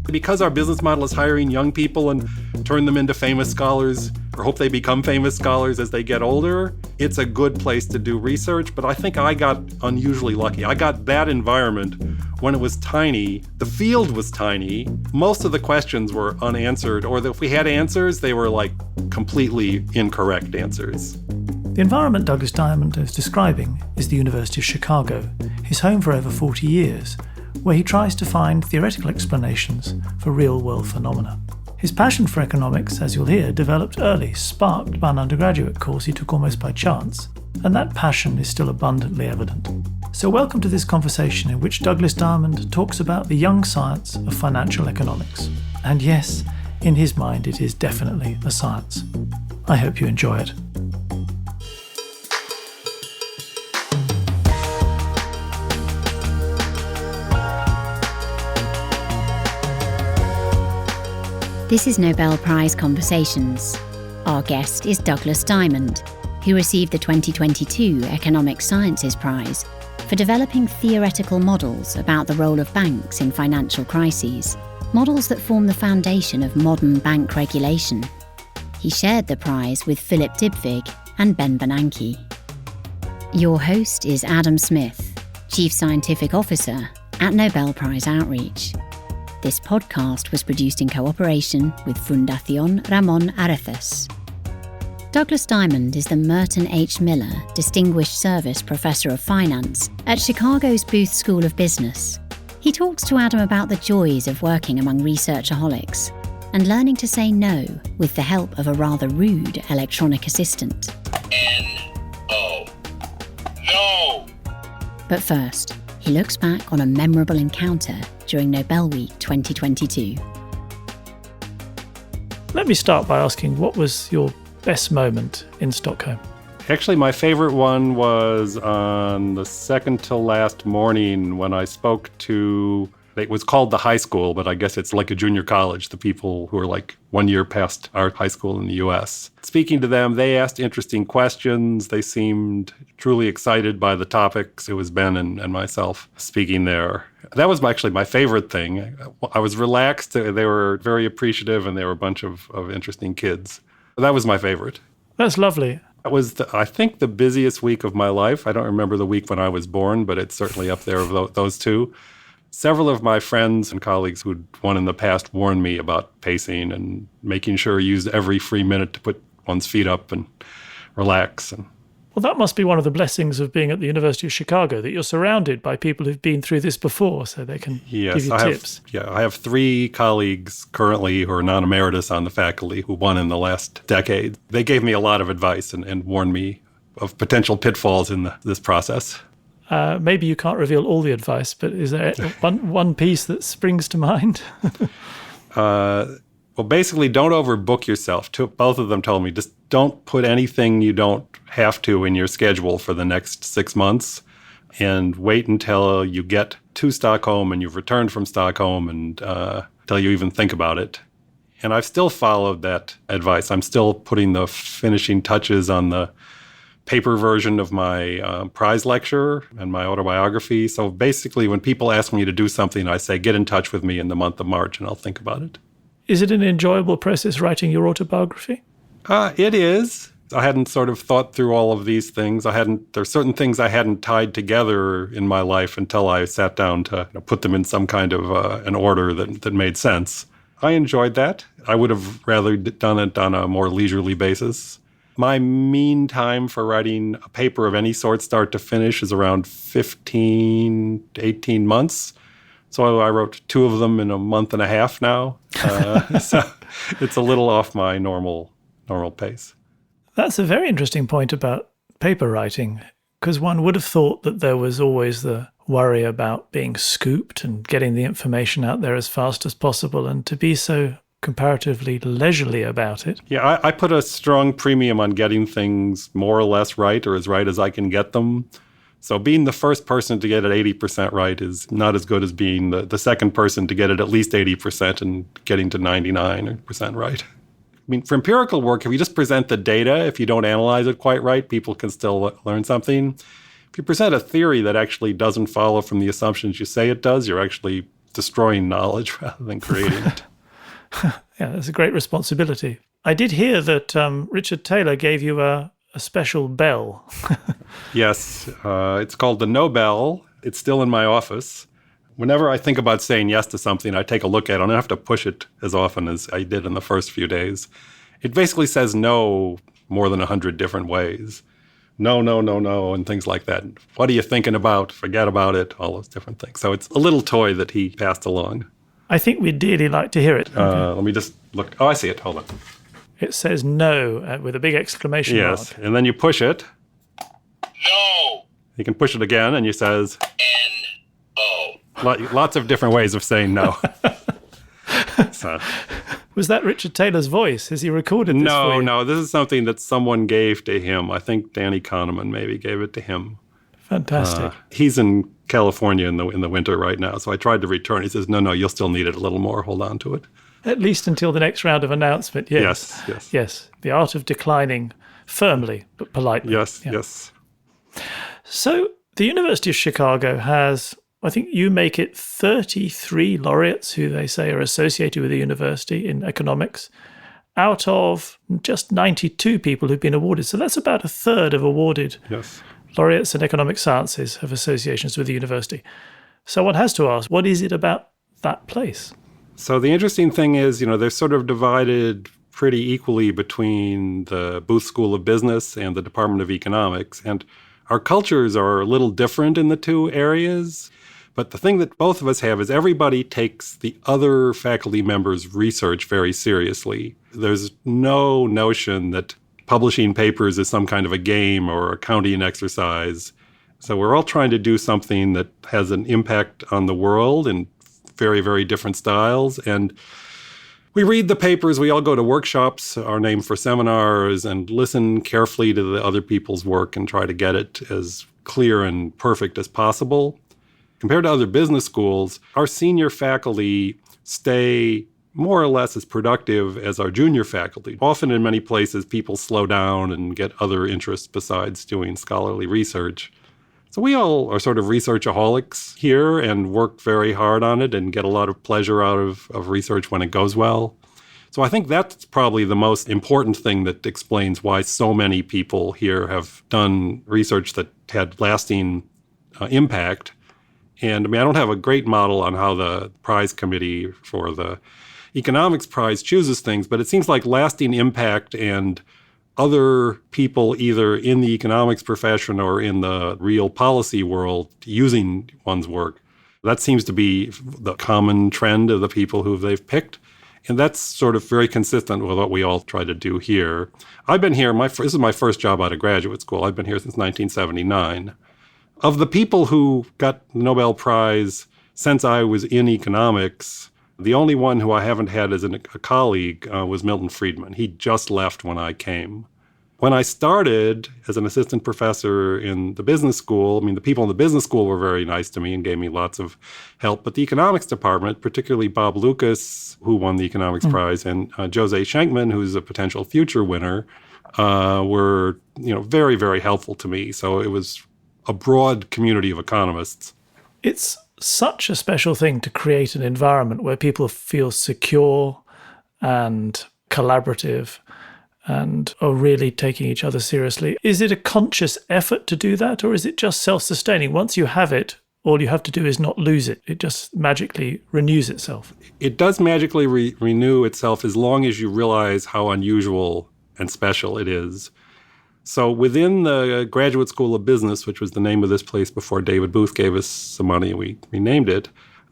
Because our business model is hiring young people and turn them into famous scholars, or hope they become famous scholars as they get older, it's a good place to do research. But I think I got unusually lucky. I got that environment when it was tiny. The field was tiny. Most of the questions were unanswered, or if we had answers, they were like completely incorrect answers. The environment Douglas Diamond is describing is the University of Chicago, his home for over 40 years, where he tries to find theoretical explanations for real-world phenomena. His passion for economics, as you'll hear, developed early, sparked by an undergraduate course he took almost by chance, and that passion is still abundantly evident. So welcome to this conversation in which Douglas Diamond talks about the young science of financial economics. And yes, in his mind it is definitely a science. I hope you enjoy it. This is Nobel Prize Conversations. Our guest is Douglas Diamond, who received the 2022 Economic Sciences Prize for developing theoretical models about the role of banks in financial crises, models that form the foundation of modern bank regulation. He shared the prize with Philip Dybvig and Ben Bernanke. Your host is Adam Smith, Chief Scientific Officer at Nobel Prize Outreach. This podcast was produced in cooperation with Fundación Ramón Areces. Douglas Diamond is the Merton H. Miller Distinguished Service Professor of Finance at Chicago's Booth School of Business. He talks to Adam about the joys of working among researchaholics and learning to say no with the help of a rather rude electronic assistant. N-O. No! But first, he looks back on a memorable encounter during Nobel Week 2022. Let me start by asking, what was your best moment in Stockholm? Actually, my favorite one was on the second to last morning when I spoke to, it was called the high school, but I guess it's like a junior college, the people who are like 1 year past our high school in the US. Speaking to them, they asked interesting questions. They seemed truly excited by the topics. It was Ben and myself speaking there. That was actually my favorite thing. I was relaxed. They were very appreciative, and they were a bunch of interesting kids. That was my favorite. That's lovely. It was, I think, the busiest week of my life. I don't remember the week when I was born, but it's certainly up there of those two. Several of my friends and colleagues who'd won in the past warned me about pacing and making sure you use every free minute to put one's feet up and relax. Well, that must be one of the blessings of being at the University of Chicago, that you're surrounded by people who've been through this before, so they can give you tips. I have 3 colleagues currently who are non-emeritus on the faculty who won in the last decade. They gave me a lot of advice and warned me of potential pitfalls in this process. Maybe you can't reveal all the advice, but is there one piece that springs to mind? Well, basically, don't overbook yourself. Both of them told me, just don't put anything you don't have to in your schedule for the next 6 months, and wait until you get to Stockholm and you've returned from Stockholm and until you even think about it. And I've still followed that advice. I'm still putting the finishing touches on the paper version of my prize lecture and my autobiography. So basically, when people ask me to do something, I say, get in touch with me in the month of March and I'll think about it. Is it an enjoyable process writing your autobiography? It is. I hadn't sort of thought through all of these things. There's certain things I hadn't tied together in my life until I sat down to put them in some kind of an order that made sense. I enjoyed that. I would have rather done it on a more leisurely basis. My mean time for writing a paper of any sort, start to finish, is around 15 to 18 months. So I wrote 2 of them in a month and a half now. So it's a little off my normal pace. That's a very interesting point about paper writing, because one would have thought that there was always the worry about being scooped and getting the information out there as fast as possible, and to be so comparatively leisurely about it. Yeah, I put a strong premium on getting things more or less right, or as right as I can get them. So being the first person to get it 80% right is not as good as being the second person to get it at least 80% and getting to 99% right. I mean, for empirical work, if you just present the data, if you don't analyze it quite right, people can still learn something. If you present a theory that actually doesn't follow from the assumptions you say it does, you're actually destroying knowledge rather than creating it. Yeah, that's a great responsibility. I did hear that Richard Thaler gave you a special bell. Yes, it's called the Nobel. It's still in my office. Whenever I think about saying yes to something, I take a look at it. I don't have to push it as often as I did in the first few days. It basically says no more than 100 different ways. No, no, no, no, and things like that. What are you thinking about? Forget about it, all those different things. So it's a little toy that he passed along. I think we'd dearly like to hear it. Let me just look. Oh, I see it. Hold on. It says no with a big exclamation mark. Yes, and then you push it. No. You can push it again, and it says N-O. lots of different ways of saying no. So, Was that Richard Thaler's voice? Has he recorded this for you? No, this is something that someone gave to him. I think Danny Kahneman maybe gave it to him. Fantastic. He's in California in the winter right now, so I tried to return. He says, no, you'll still need it a little more. Hold on to it. At least until the next round of announcement, yes. Yes. The art of declining firmly but politely. Yes, Yeah. yes. So the University of Chicago has, I think you make it 33 laureates who they say are associated with the university in economics, out of just 92 people who've been awarded. So that's about a third of awarded Yes. laureates in economic sciences have associations with the university. So one has to ask, what is it about that place? So the interesting thing is, they're sort of divided pretty equally between the Booth School of Business and the Department of Economics. And our cultures are a little different in the two areas. But the thing that both of us have is everybody takes the other faculty members' research very seriously. There's no notion that publishing papers is some kind of a game or a counting exercise. So we're all trying to do something that has an impact on the world in very, very different styles. And we read the papers, we all go to workshops, are named for seminars, and listen carefully to the other people's work and try to get it as clear and perfect as possible. Compared to other business schools, our senior faculty stay more or less as productive as our junior faculty. Often in many places, people slow down and get other interests besides doing scholarly research. So we all are sort of researchaholics here and work very hard on it and get a lot of pleasure out of research when it goes well. So I think that's probably the most important thing that explains why so many people here have done research that had lasting impact. And I don't have a great model on how the prize committee for the economics prize chooses things, but it seems like lasting impact and other people either in the economics profession or in the real policy world using one's work. That seems to be the common trend of the people who they've picked. And that's sort of very consistent with what we all try to do here. I've been here, this is my first job out of graduate school. I've been here since 1979. Of the people who got the Nobel Prize since I was in economics, the only one who I haven't had as a colleague was Milton Friedman. He just left when I came. When I started as an assistant professor in the business school, the people in the business school were very nice to me and gave me lots of help. But the economics department, particularly Bob Lucas, who won the economics prize, and Jose Schenkman, who's a potential future winner, were very, very helpful to me. So it was a broad community of economists. It's such a special thing to create an environment where people feel secure and collaborative and are really taking each other seriously. Is it a conscious effort to do that, or is it just self-sustaining? Once you have it, all you have to do is not lose it. It just magically renews itself. It does magically renew itself as long as you realize how unusual and special it is. So within the Graduate School of Business, which was the name of this place before David Booth gave us some money and we renamed it,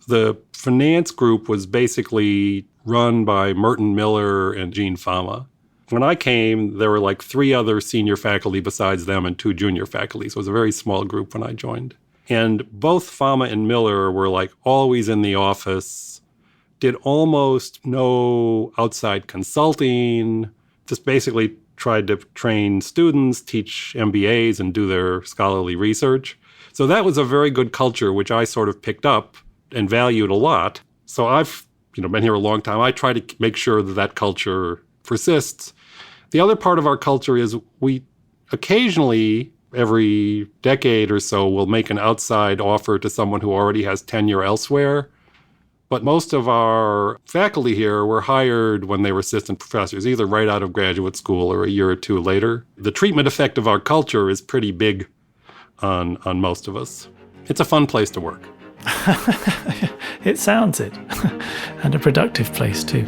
the finance group was basically run by Merton Miller and Gene Fama. When I came, there were like 3 other senior faculty besides them and 2 junior faculty. So it was a very small group when I joined. And both Fama and Miller were like always in the office, did almost no outside consulting, just basically tried to train students, teach MBAs, and do their scholarly research. So that was a very good culture, which I sort of picked up and valued a lot. So I've been here a long time. I try to make sure that that culture persists. The other part of our culture is we occasionally, every decade or so, will make an outside offer to someone who already has tenure elsewhere. But most of our faculty here were hired when they were assistant professors, either right out of graduate school or a year or two later. The treatment effect of our culture is pretty big on most of us. It's a fun place to work. It sounds it. And a productive place too.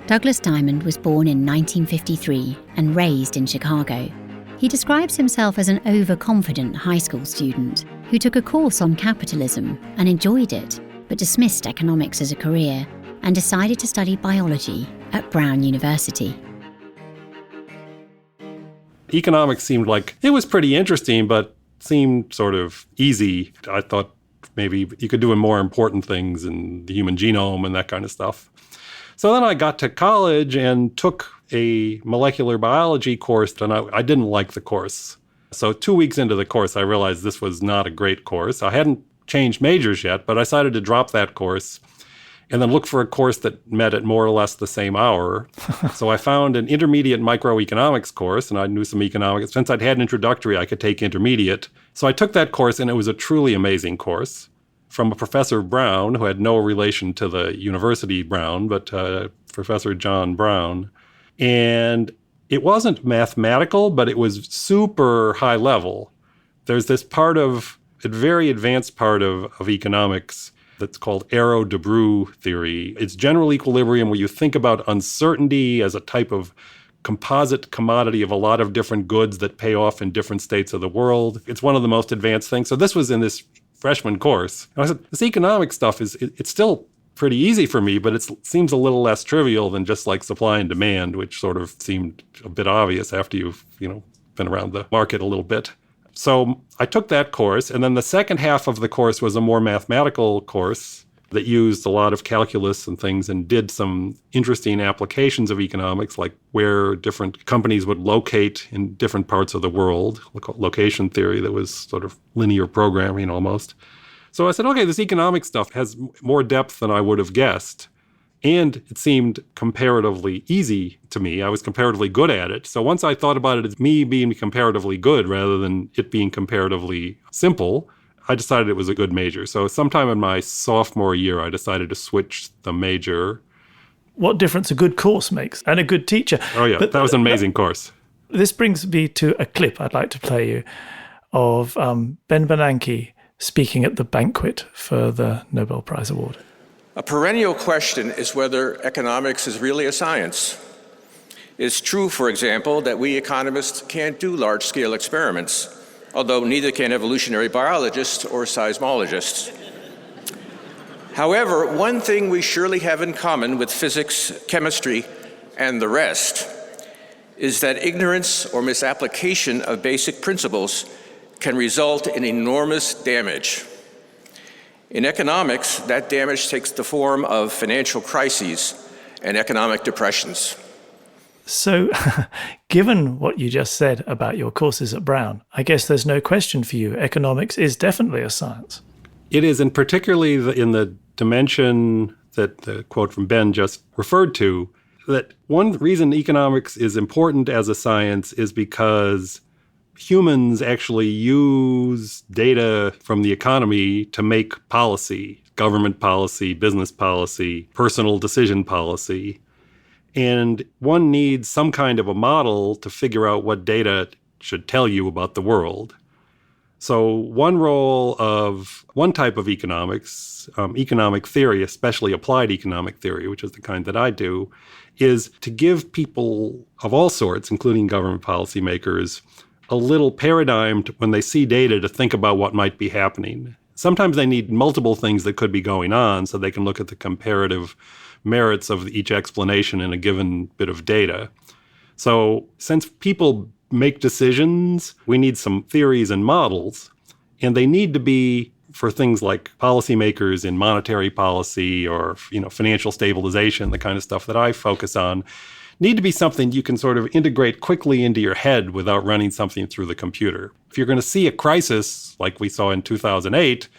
Douglas Diamond was born in 1953 and raised in Chicago. He describes himself as an overconfident high school student who took a course on capitalism and enjoyed it, but dismissed economics as a career and decided to study biology at Brown University. Economics seemed like it was pretty interesting, but seemed sort of easy. I thought maybe you could do more important things in the human genome and that kind of stuff. So then I got to college and took a molecular biology course, and I didn't like the course. So 2 weeks into the course, I realized this was not a great course. I hadn't changed majors yet, but I decided to drop that course and then look for a course that met at more or less the same hour. So I found an intermediate microeconomics course, and I knew some economics. Since I'd had an introductory, I could take intermediate. So I took that course, and it was a truly amazing course from a Professor Brown, who had no relation to the University Brown, but Professor John Brown. And it wasn't mathematical, but it was super high level. There's this part of, a very advanced part of economics that's called Arrow-Debreu theory. It's general equilibrium, where you think about uncertainty as a type of composite commodity of a lot of different goods that pay off in different states of the world. It's one of the most advanced things. So this was in this freshman course. And I said, this economic stuff it's still pretty easy for me, but it seems a little less trivial than just like supply and demand, which sort of seemed a bit obvious after you've, been around the market a little bit. So I took that course, and then the second half of the course was a more mathematical course that used a lot of calculus and things and did some interesting applications of economics, like where different companies would locate in different parts of the world, location theory that was sort of linear programming almost. So I said, okay, this economic stuff has more depth than I would have guessed. And it seemed comparatively easy to me. I was comparatively good at it. So once I thought about it as me being comparatively good rather than it being comparatively simple, I decided it was a good major. So sometime in my sophomore year, I decided to switch the major. What difference a good course makes, and a good teacher. Oh yeah, that was an amazing course. This brings me to a clip I'd like to play you of Ben Bernanke speaking at the banquet for the Nobel Prize Award. A perennial question is whether economics is really a science. It's true, for example, that we economists can't do large-scale experiments, although neither can evolutionary biologists or seismologists. However, one thing we surely have in common with physics, chemistry, and the rest is that ignorance or misapplication of basic principles can result in enormous damage. In economics, that damage takes the form of financial crises and economic depressions. So, given what you just said about your courses at Brown, I guess there's no question for you, economics is definitely a science. It is, and particularly in the dimension that the quote from Ben just referred to, that one reason economics is important as a science is because humans actually use data from the economy to make policy, government policy, business policy, personal decision policy. And one needs some kind of a model to figure out what data should tell you about the world. So one type of economics, economic theory, especially applied economic theory, which is the kind that I do, is to give people of all sorts, including government policymakers, a little paradigm when they see data to think about what might be happening. Sometimes they need multiple things that could be going on so they can look at the comparative merits of each explanation in a given bit of data. So since people make decisions, we need some theories and models, and they need to be for things like policymakers in monetary policy or financial stabilization, the kind of stuff that I focus on, need to be something you can sort of integrate quickly into your head without running something through the computer. If you're going to see a crisis like we saw in 2008,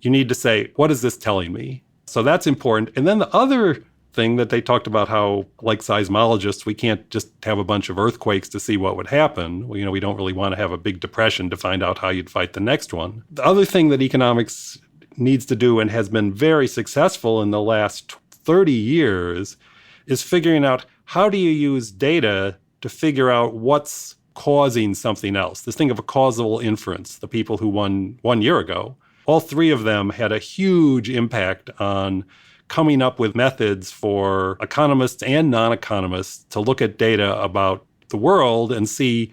you need to say, what is this telling me? So that's important. And then the other thing that they talked about how, like seismologists, we can't just have a bunch of earthquakes to see what would happen. We don't really want to have a big depression to find out how you'd fight the next one. The other thing that economics needs to do and has been very successful in the last 30 years is figuring out how do you use data to figure out what's causing something else. This thing of a causal inference, the people who won 1 year ago, all three of them had a huge impact on coming up with methods for economists and non-economists to look at data about the world and see,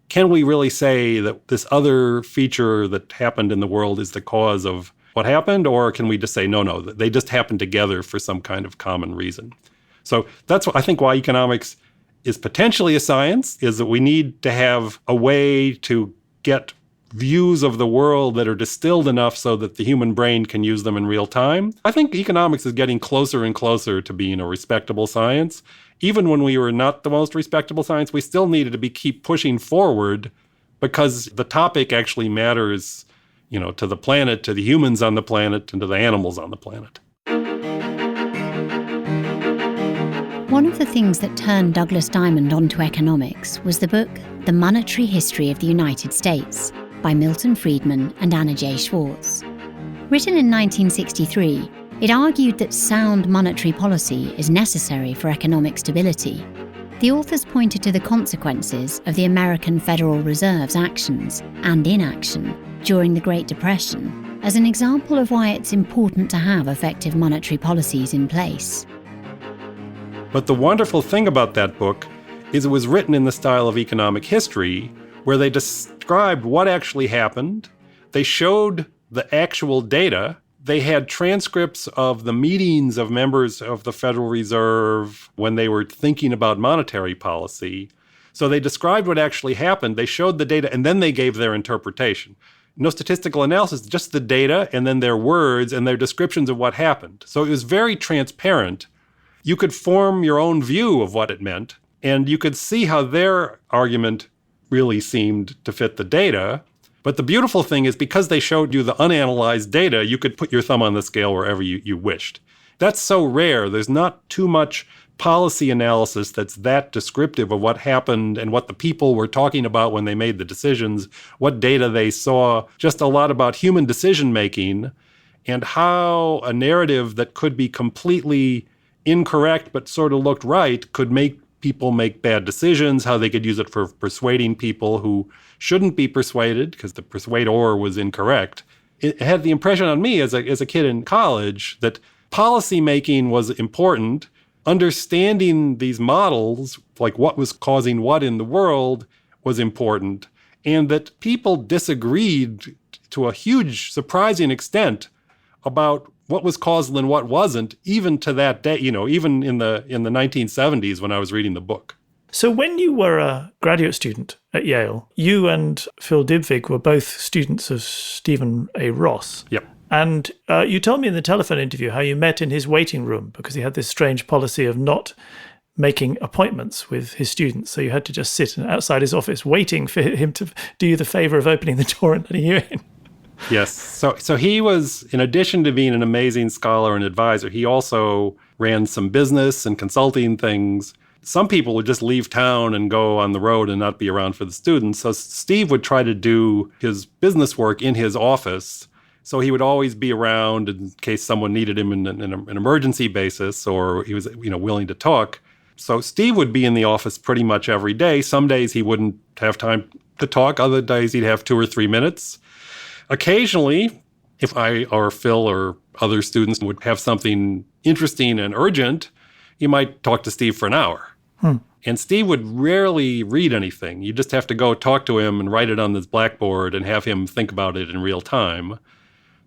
can we really say that this other feature that happened in the world is the cause of what happened? Or can we just say, no, they just happened together for some kind of common reason? So that's I think why economics is potentially a science, is that we need to have a way to get views of the world that are distilled enough so that the human brain can use them in real time. I think economics is getting closer and closer to being a respectable science. Even when we were not the most respectable science, we still needed to keep pushing forward because the topic actually matters, to the planet, to the humans on the planet, and to the animals on the planet. One of the things that turned Douglas Diamond onto economics was the book The Monetary History of the United States by Milton Friedman and Anna J. Schwartz. Written in 1963, it argued that sound monetary policy is necessary for economic stability. The authors pointed to the consequences of the American Federal Reserve's actions and inaction during the Great Depression as an example of why it's important to have effective monetary policies in place. But the wonderful thing about that book is it was written in the style of economic history, where they described what actually happened. They showed the actual data. They had transcripts of the meetings of members of the Federal Reserve when they were thinking about monetary policy. So they described what actually happened. They showed the data, and then they gave their interpretation. No statistical analysis, just the data, and then their words and their descriptions of what happened. So it was very transparent. You could form your own view of what it meant, and you could see how their argument really seemed to fit the data. But the beautiful thing is, because they showed you the unanalyzed data, you could put your thumb on the scale wherever you wished. That's so rare. There's not too much policy analysis that's that descriptive of what happened and what the people were talking about when they made the decisions, what data they saw, just a lot about human decision-making and how a narrative that could be completely incorrect but sort of looked right could make people make bad decisions, how they could use it for persuading people who shouldn't be persuaded because the persuader was incorrect. It had the impression on me as a kid in college that policy making was important. Understanding these models, like what was causing what in the world, was important, and that people disagreed to a huge, surprising extent about what was causal and what wasn't, even to that day, even in the 1970s when I was reading the book. So when you were a graduate student at Yale, you and Phil Dybvig were both students of Stephen A. Ross. Yep. And you told me in the telephone interview how you met in his waiting room because he had this strange policy of not making appointments with his students. So you had to just sit outside his office waiting for him to do you the favor of opening the door and letting you in. Yes. So he was, in addition to being an amazing scholar and advisor, he also ran some business and consulting things. Some people would just leave town and go on the road and not be around for the students. So Steve would try to do his business work in his office. So he would always be around in case someone needed him in an emergency basis, or he was willing to talk. So Steve would be in the office pretty much every day. Some days he wouldn't have time to talk. Other days he'd have 2 or 3 minutes. Occasionally, if I or Phil or other students would have something interesting and urgent, you might talk to Steve for an hour. And Steve would rarely read anything. You just have to go talk to him and write it on this blackboard and have him think about it in real time.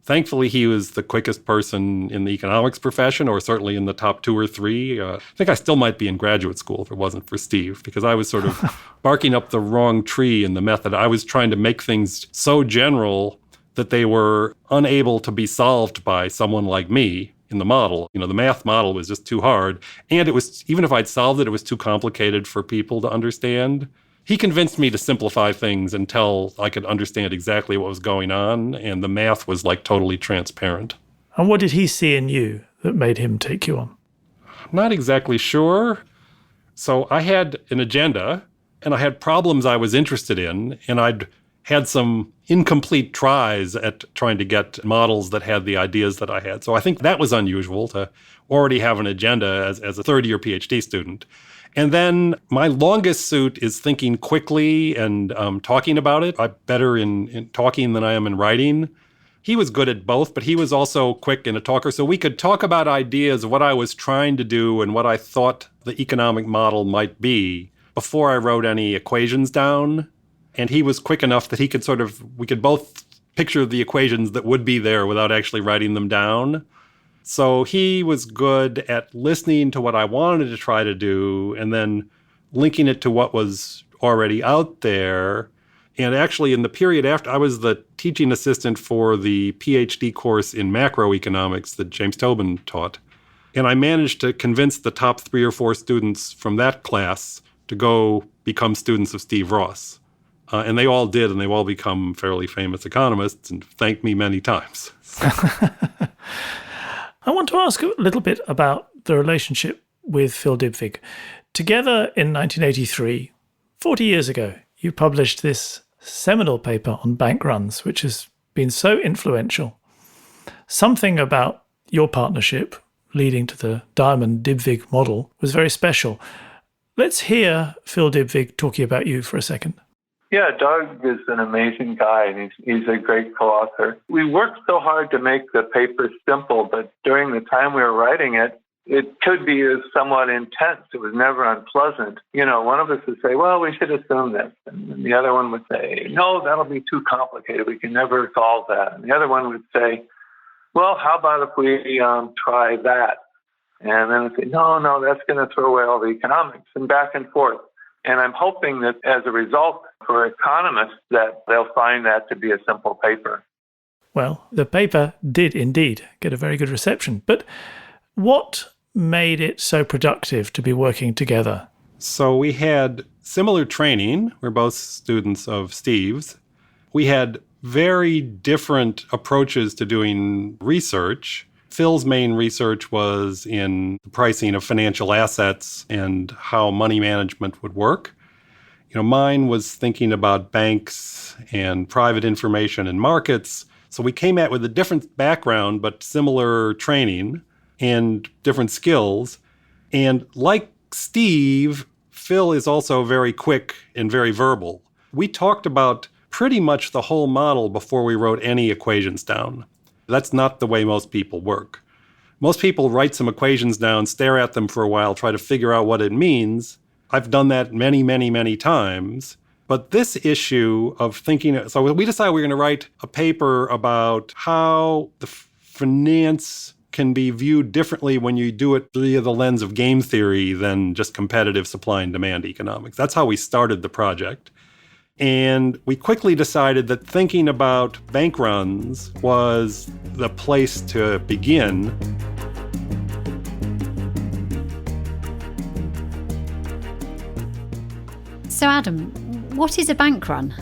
Thankfully, he was the quickest person in the economics profession, or certainly in the top 2 or 3. I think I still might be in graduate school if it wasn't for Steve, because I was sort of barking up the wrong tree in the method. I was trying to make things so general that they were unable to be solved by someone like me in the model. The math model was just too hard. And it was, even if I'd solved it was too complicated for people to understand. He convinced me to simplify things until I could understand exactly what was going on, and the math was like totally transparent. And what did he see in you that made him take you on? Not exactly sure. So I had an agenda, and I had problems I was interested in, and I'd had some incomplete tries at trying to get models that had the ideas that I had. So I think that was unusual to already have an agenda as a third-year PhD student. And then my longest suit is thinking quickly and talking about it. I'm better in talking than I am in writing. He was good at both, but he was also quick and a talker. So we could talk about ideas, what I was trying to do and what I thought the economic model might be before I wrote any equations down. And he was quick enough that we could both picture the equations that would be there without actually writing them down. So he was good at listening to what I wanted to try to do and then linking it to what was already out there. And actually, in the period after, I was the teaching assistant for the PhD course in macroeconomics that James Tobin taught. And I managed to convince the top 3 or 4 students from that class to go become students of Steve Ross. And they all did, and they've all become fairly famous economists and thanked me many times. I want to ask a little bit about the relationship with Phil Dybvig. Together in 1983, 40 years ago, you published this seminal paper on bank runs, which has been so influential. Something about your partnership leading to the Diamond-Dybvig model was very special. Let's hear Phil Dybvig talking about you for a second. Yeah, Doug is an amazing guy, and he's a great co-author. We worked so hard to make the paper simple, but during the time we were writing it, it could be somewhat intense. It was never unpleasant. One of us would say, well, we should assume this. And the other one would say, no, that'll be too complicated. We can never solve that. And the other one would say, well, how about if we try that? And then I'd say, no, that's going to throw away all the economics, and back and forth. And I'm hoping that as a result for economists that they'll find that to be a simple paper. Well, the paper did indeed get a very good reception. But what made it so productive to be working together? So we had similar training. We're both students of Steve's. We had very different approaches to doing research. Phil's main research was in the pricing of financial assets and how money management would work. Mine was thinking about banks and private information and markets. So we came at with a different background, but similar training and different skills. And like Steve, Phil is also very quick and very verbal. We talked about pretty much the whole model before we wrote any equations down. That's not the way most people work. Most people write some equations down, stare at them for a while, try to figure out what it means. I've done that many, many, many times. But this issue of thinking, so we decided we were going to write a paper about how the finance can be viewed differently when you do it via the lens of game theory than just competitive supply and demand economics. That's how we started the project. And we quickly decided that thinking about bank runs was the place to begin. So Adam, what is a bank run?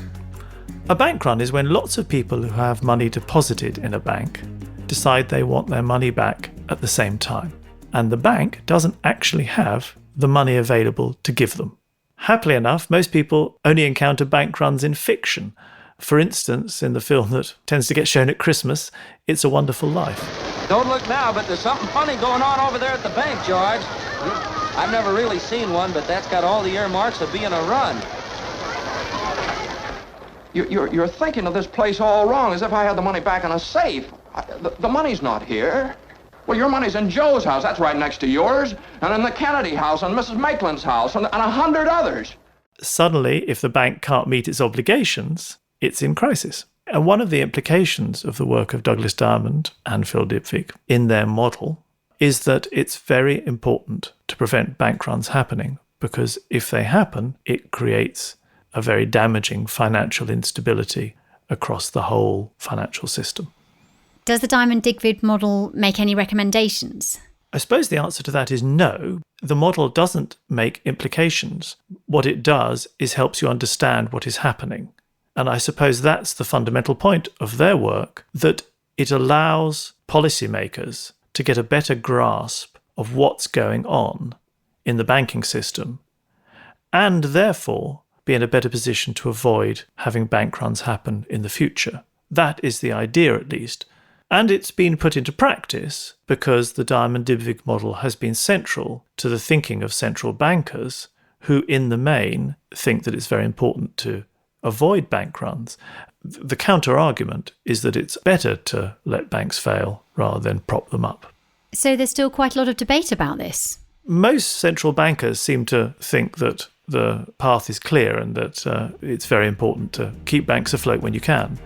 A bank run is when lots of people who have money deposited in a bank decide they want their money back at the same time. And the bank doesn't actually have the money available to give them. Happily enough, most people only encounter bank runs in fiction. For instance, in the film that tends to get shown at Christmas, It's a Wonderful Life. Don't look now, but there's something funny going on over there at the bank, George. I've never really seen one, but that's got all the earmarks of being a run. You're thinking of this place all wrong, as if I had the money back in a safe. The money's not here. Well, your money's in Joe's house. That's right next to yours. And in the Kennedy house, and Mrs. Maitland's house, and 100 others. Suddenly, if the bank can't meet its obligations, it's in crisis. And one of the implications of the work of Douglas Diamond and Phil Dybvig in their model is that it's very important to prevent bank runs happening, because if they happen, it creates a very damaging financial instability across the whole financial system. Does the Diamond-Dybvig model make any recommendations? I suppose the answer to that is no. The model doesn't make implications. What it does is helps you understand what is happening. And I suppose that's the fundamental point of their work, that it allows policymakers to get a better grasp of what's going on in the banking system, and therefore be in a better position to avoid having bank runs happen in the future. That is the idea, at least. And it's been put into practice because the Diamond-Dybvig model has been central to the thinking of central bankers who, in the main, think that it's very important to avoid bank runs. The counter-argument is that it's better to let banks fail rather than prop them up. So there's still quite a lot of debate about this. Most central bankers seem to think that the path is clear and that it's very important to keep banks afloat when you can.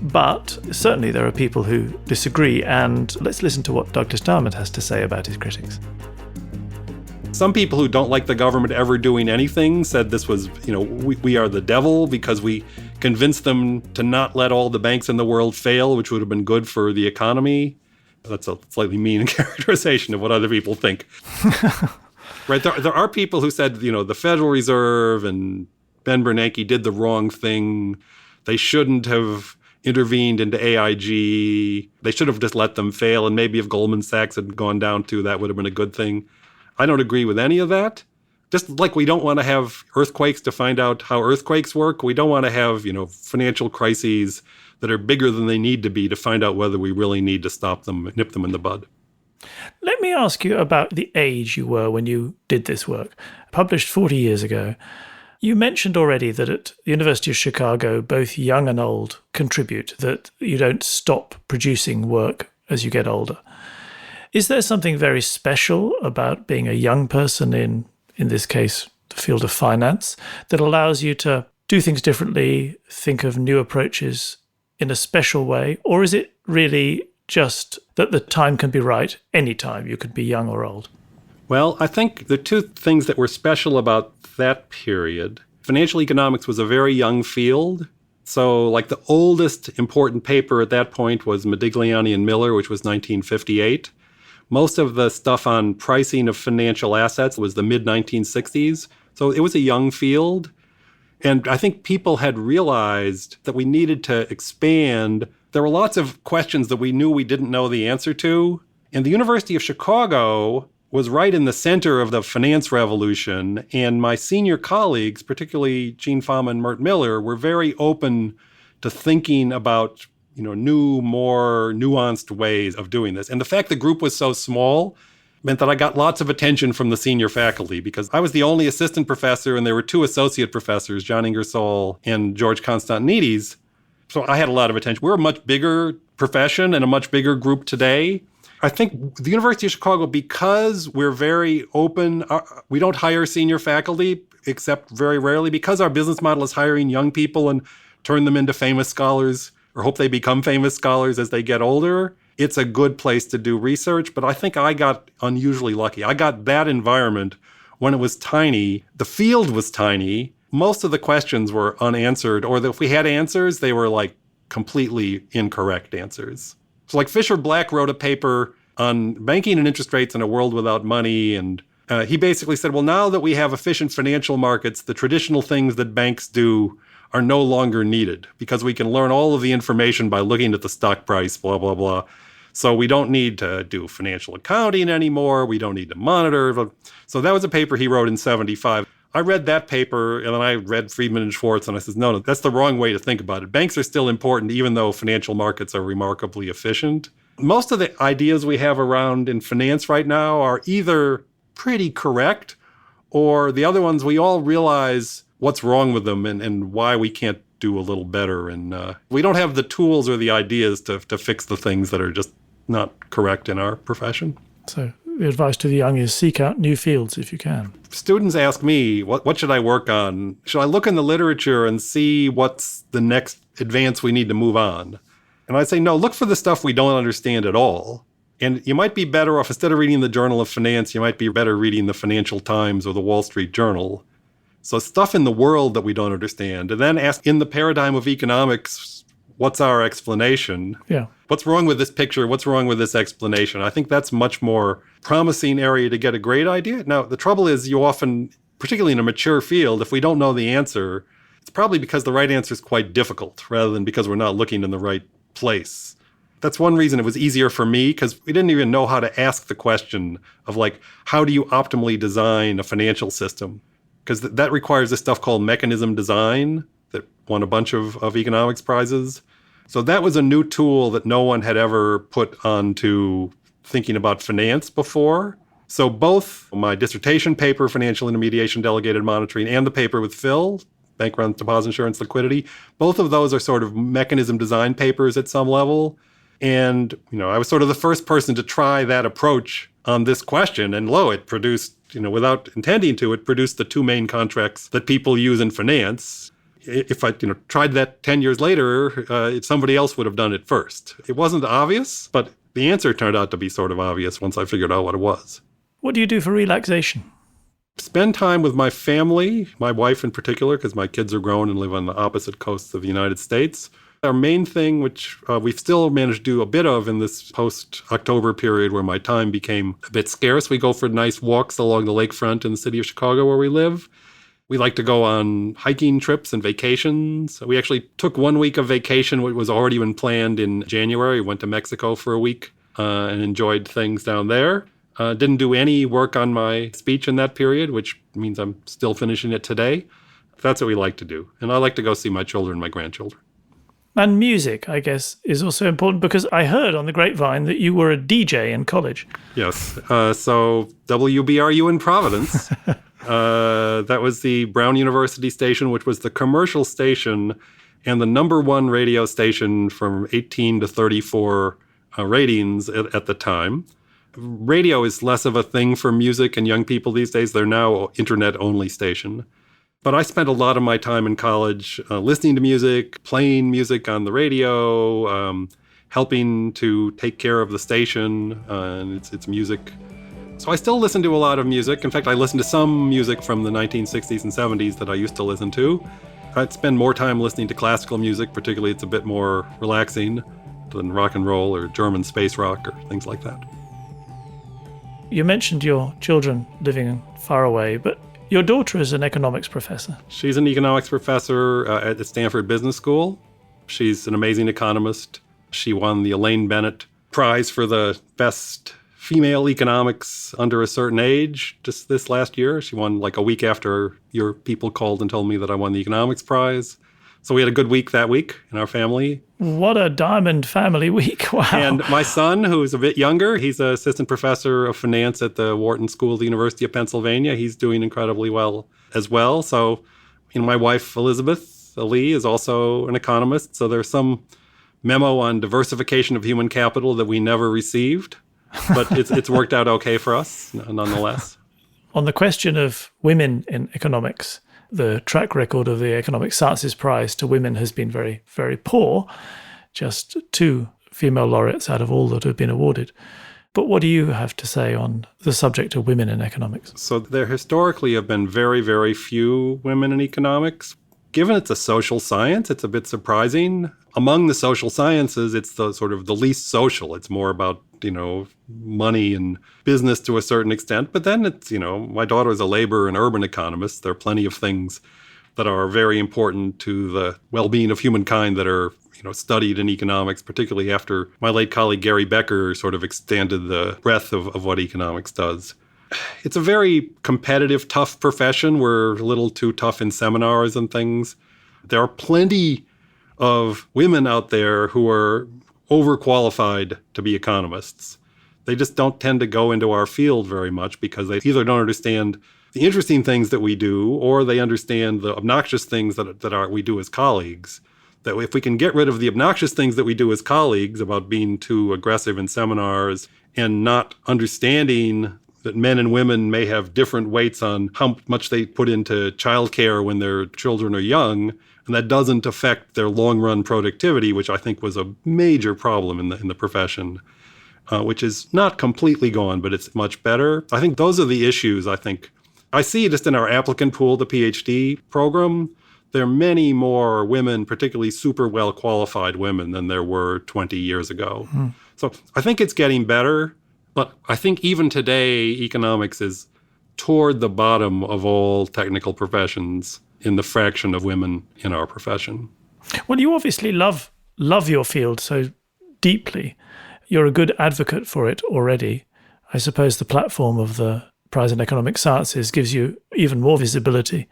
But certainly there are people who disagree, and let's listen to what Douglas Diamond has to say about his critics. Some people who don't like the government ever doing anything said this was, we are the devil because we convinced them to not let all the banks in the world fail, which would have been good for the economy. That's a slightly mean characterization of what other people think. Right? There are people who said, the Federal Reserve and Ben Bernanke did the wrong thing. They shouldn't have intervened into AIG. They should have just let them fail. And maybe if Goldman Sachs had gone down too, that would have been a good thing. I don't agree with any of that. Just like we don't want to have earthquakes to find out how earthquakes work. We don't want to have, financial crises that are bigger than they need to be to find out whether we really need to stop them, nip them in the bud. Let me ask you about the age you were when you did this work. Published 40 years ago. You mentioned already that at the University of Chicago, both young and old contribute, that you don't stop producing work as you get older. Is there something very special about being a young person in this case, the field of finance, that allows you to do things differently, think of new approaches in a special way? Or is it really just that the time can be right any time? You could be young or old. Well, I think the two things that were special about that period, financial economics was a very young field. So like the oldest important paper at that point was Modigliani and Miller, which was 1958. Most of the stuff on pricing of financial assets was the mid-1960s. So it was a young field. And I think people had realized that we needed to expand. There were lots of questions that we knew we didn't know the answer to. And the University of Chicago was right in the center of the finance revolution. And my senior colleagues, particularly Gene Fama and Mert Miller, were very open to thinking about new, more nuanced ways of doing this. And the fact the group was so small meant that I got lots of attention from the senior faculty because I was the only assistant professor and there were two associate professors, John Ingersoll and George Constantinides. So I had a lot of attention. We're a much bigger profession and a much bigger group today. I think the University of Chicago, because we're very open, we don't hire senior faculty except very rarely, because our business model is hiring young people and turn them into famous scholars or hope they become famous scholars as they get older. It's a good place to do research, but I think I got unusually lucky. I got that environment when it was tiny. The field was tiny. Most of the questions were unanswered, or if we had answers, they were like completely incorrect answers. So like Fisher Black wrote a paper on banking and interest rates in a world without money, and he basically said, well, now that we have efficient financial markets, the traditional things that banks do are no longer needed because we can learn all of the information by looking at the stock price, blah, blah, blah. So we don't need to do financial accounting anymore. We don't need to monitor. So that was a paper he wrote in 1975. I read that paper, and then I read Friedman and Schwartz, and I said, no, that's the wrong way to think about it. Banks are still important, even though financial markets are remarkably efficient. Most of the ideas we have around in finance right now are either pretty correct, or the other ones, we all realize what's wrong with them and why we can't do a little better. And we don't have the tools or the ideas to fix the things that are just not correct in our profession. So the advice to the young is seek out new fields if you can. Students ask me, what should I work on? Should I look in the literature and see what's the next advance we need to move on? And I say, no, look for the stuff we don't understand at all. And you might be better off, instead of reading the Journal of Finance, you might be better reading the Financial Times or the Wall Street Journal. So stuff in the world that we don't understand. And then ask, in the paradigm of economics, what's our explanation? Yeah. What's wrong with this picture? What's wrong with this explanation? I think that's much more promising area to get a great idea. Now, the trouble is you often, particularly in a mature field, if we don't know the answer, it's probably because the right answer is quite difficult rather than because we're not looking in the right place. That's one reason it was easier for me, because we didn't even know how to ask the question of like, how do you optimally design a financial system? Because that requires this stuff called mechanism design that won a bunch of economics prizes. So that was a new tool that no one had ever put onto thinking about finance before. So both my dissertation paper, Financial Intermediation, Delegated Monitoring, and the paper with Phil, Bank Runs, Deposit Insurance, Liquidity, both of those are sort of mechanism design papers at some level. And, I was sort of the first person to try that approach on this question. And lo, it produced, without intending to, it produced the two main contracts that people use in finance. If I, tried that 10 years later, somebody else would have done it first. It wasn't obvious, but the answer turned out to be sort of obvious once I figured out what it was. What do you do for relaxation? Spend time with my family, my wife in particular, because my kids are grown and live on the opposite coasts of the United States. Our main thing, which we've still managed to do a bit of in this post-October period where my time became a bit scarce, we go for nice walks along the lakefront in the city of Chicago where we live. We like to go on hiking trips and vacations. We actually took 1 week of vacation, which was already been planned in January. We went to Mexico for a week and enjoyed things down there. Didn't do any work on my speech in that period, which means I'm still finishing it today. That's what we like to do. And I like to go see my children and my grandchildren. And music, I guess, is also important, because I heard on the grapevine that you were a DJ in college. Yes. So WBRU in Providence, that was the Brown University station, which was the commercial station and the number one radio station from 18 to 34 ratings at the time. Radio is less of a thing for music and young people these days. They're now internet-only station. But I spent a lot of my time in college listening to music, playing music on the radio, helping to take care of the station and its music. So I still listen to a lot of music. In fact, I listen to some music from the 1960s and 70s that I used to listen to. I'd spend more time listening to classical music, particularly it's a bit more relaxing than rock and roll or German space rock or things like that. You mentioned your children living far away, but your daughter is an economics professor. She's an economics professor at the Stanford Business School. She's an amazing economist. She won the Elaine Bennett Prize for the best female economics under a certain age just this last year. She won like a week after your people called and told me that I won the economics prize. So we had a good week that week in our family. What a diamond family week. Wow. And my son, who's a bit younger, he's an assistant professor of finance at the Wharton School of the University of Pennsylvania. He's doing incredibly well as well. So, my wife, Elizabeth Lee, is also an economist. So there's some memo on diversification of human capital that we never received, but it's worked out okay for us nonetheless. On the question of women in economics, the track record of the Economic Sciences Prize to women has been very, very poor. Just 2 female laureates out of all that have been awarded. But what do you have to say on the subject of women in economics? So there historically have been very, very few women in economics. Given it's a social science, it's a bit surprising. Among the social sciences, it's the sort of the least social. It's more about, money and business to a certain extent. But then it's, my daughter is a labor and urban economist. There are plenty of things that are very important to the well-being of humankind that are, studied in economics, particularly after my late colleague Gary Becker sort of extended the breadth of what economics does. It's a very competitive, tough profession. We're a little too tough in seminars and things. There are plenty of women out there who are overqualified to be economists. They just don't tend to go into our field very much because they either don't understand the interesting things that we do, or they understand the obnoxious things that we do as colleagues. That if we can get rid of the obnoxious things that we do as colleagues about being too aggressive in seminars and not understanding that men and women may have different weights on how much they put into childcare when their children are young, and that doesn't affect their long-run productivity, which I think was a major problem in the profession, which is not completely gone, but it's much better. I think those are the issues, I see just in our applicant pool, the PhD program. There are many more women, particularly super well-qualified women, than there were 20 years ago. So I think it's getting better, but I think even today, economics is toward the bottom of all technical professions in the fraction of women in our profession. Well, you obviously love your field, so deeply. You're a good advocate for it already. I suppose the platform of the Prize in Economic Sciences gives you even more visibility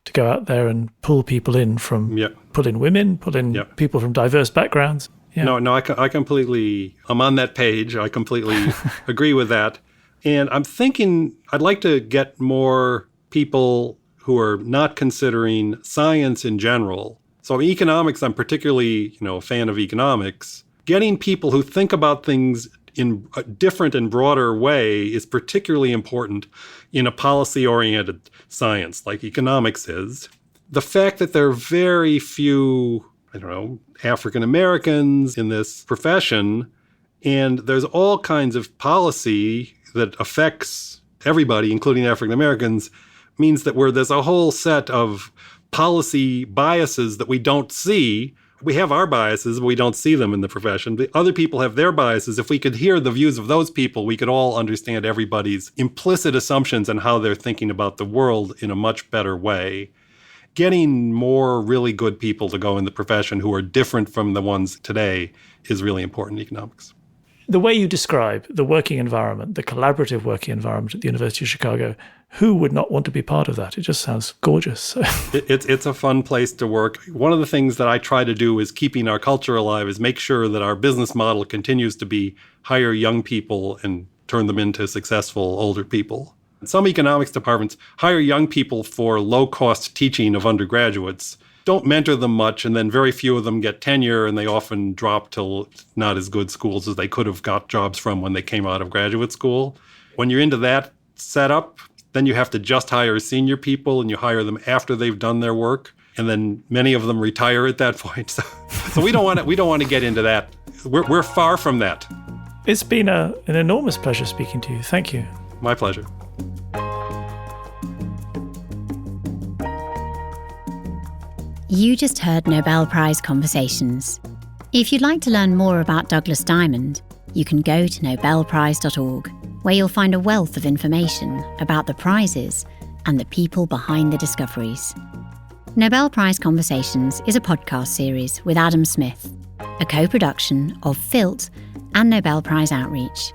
to go out there and pull people in pull in women, pull in people from diverse backgrounds. Yeah. No, I completely, I'm on that page. I completely agree with that. And I'm thinking I'd like to get more people who are not considering science in general. So economics, I'm particularly, a fan of economics. Getting people who think about things in a different and broader way is particularly important in a policy-oriented science like economics is. The fact that there are very few, African Americans in this profession, and there's all kinds of policy that affects everybody, including African Americans, means that there's a whole set of policy biases that we don't see. We have our biases, but we don't see them in the profession. The other people have their biases. If we could hear the views of those people, we could all understand everybody's implicit assumptions and how they're thinking about the world in a much better way. Getting more really good people to go in the profession who are different from the ones today is really important in economics. The way you describe the working environment, the collaborative working environment at the University of Chicago, who would not want to be part of that? It just sounds gorgeous. It's a fun place to work. One of the things that I try to do is keeping our culture alive is make sure that our business model continues to be hire young people and turn them into successful older people. Some economics departments hire young people for low-cost teaching of undergraduates, don't mentor them much, and then very few of them get tenure, and they often drop to not as good schools as they could have got jobs from when they came out of graduate school. When you're into that setup, then you have to just hire senior people, and you hire them after they've done their work, and then many of them retire at that point. So we don't want to get into that. We're far from that. It's been an enormous pleasure speaking to you. Thank you. My pleasure. You just heard Nobel Prize Conversations. If you'd like to learn more about Douglas Diamond, you can go to nobelprize.org, where you'll find a wealth of information about the prizes and the people behind the discoveries. Nobel Prize Conversations is a podcast series with Adam Smith, a co-production of Filt and Nobel Prize Outreach.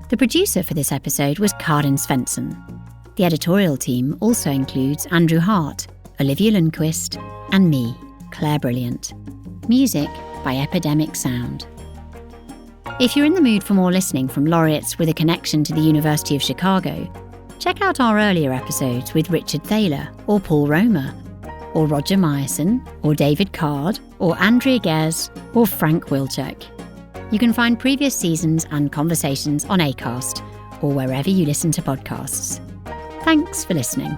The producer for this episode was Karin Svensson. The editorial team also includes Andrew Hart, Olivia Lundquist, and me, Claire Brilliant. Music by Epidemic Sound. If you're in the mood for more listening from laureates with a connection to the University of Chicago, check out our earlier episodes with Richard Thaler or Paul Romer, or Roger Myerson, or David Card, or Andrea Ghez, or Frank Wilczek. You can find previous seasons and conversations on Acast, or wherever you listen to podcasts. Thanks for listening.